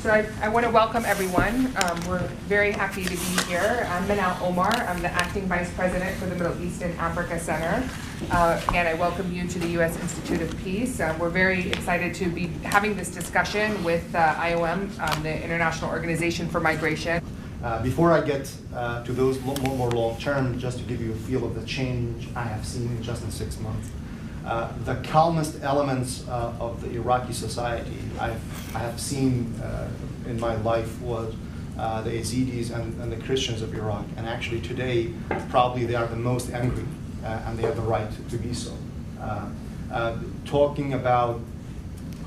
So I want to welcome everyone. We're very happy to be here. I'm Manal Omar. I'm the Acting Vice President for the Middle East and Africa Center. And I welcome you to the U.S. Institute of Peace. We're very excited to be having this discussion with IOM, the International Organization for Migration. Before I get to those more long-term, just to give you a feel of the change I have seen just in 6 months. The calmest elements of the Iraqi society I have seen in my life was the Yazidis and the Christians of Iraq. And actually today, probably they are the most angry, and they have the right to be so. Talking about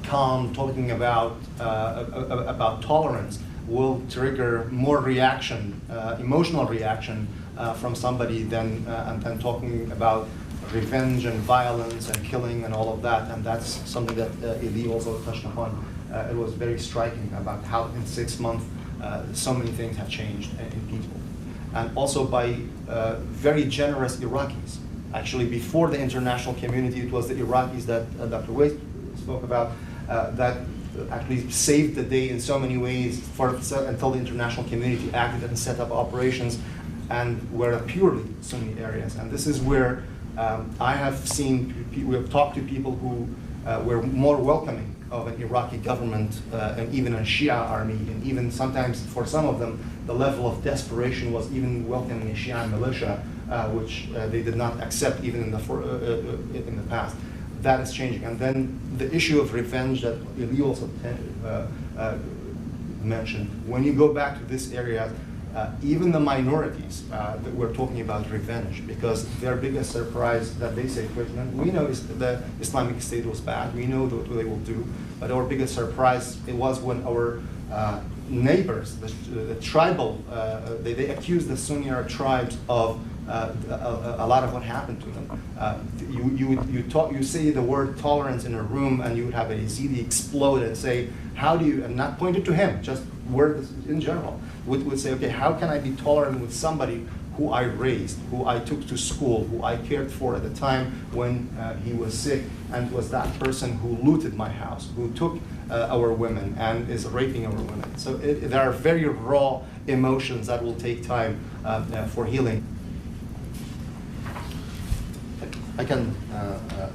calm, talking about tolerance will trigger more reaction, emotional reaction from somebody than talking about revenge and violence and killing and all of that. And that's something that Eli also touched upon. It was very striking about how in 6 months so many things have changed in people. And also by very generous Iraqis. Actually, before the international community, it was the Iraqis that Dr. Wade spoke about that actually saved the day in so many ways until the international community acted and set up operations and were purely Sunni areas. And this is where I have seen, we have talked to people who were more welcoming of an Iraqi government and even a Shia army, and even sometimes for some of them, the level of desperation was even welcoming a Shia militia, which they did not accept even in the past. That is changing. And then the issue of revenge that Eli also mentioned, when you go back to this area, even the minorities that we're talking about revenge, because their biggest surprise that they say, we know the Islamic State was bad, we know what they will do, but our biggest surprise it was when our neighbors, the tribal, they accused the Sunni Arab tribes of a lot of what happened to them. You say the word tolerance in a room, and you would have a Yazidi explode and say, how do you, and not pointed to him, just word in general, would say, okay, how can I be tolerant with somebody who I raised, who I took to school, who I cared for at the time when he was sick, and was that person who looted my house, who took our women and is raping our women. So there are very raw emotions that will take time for healing. I can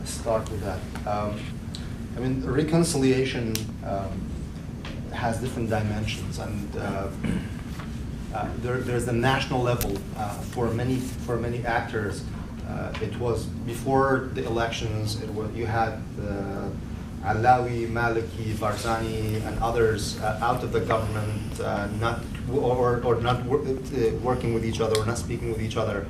start with that. I mean, reconciliation has different dimensions, and there's the national level for many actors. It was before the elections. You had Alawi, Maliki, Barzani, and others out of the government, not working with each other or not speaking with each other.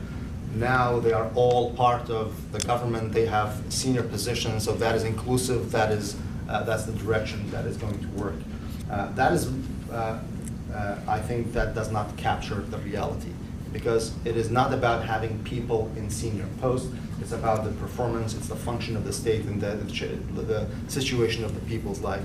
Now they are all part of the government. They have senior positions, so that is inclusive. That's the direction that is going to work. That is, I think, that does not capture the reality, because it is not about having people in senior posts. It's about the performance. It's the function of the state and the situation of the people's life.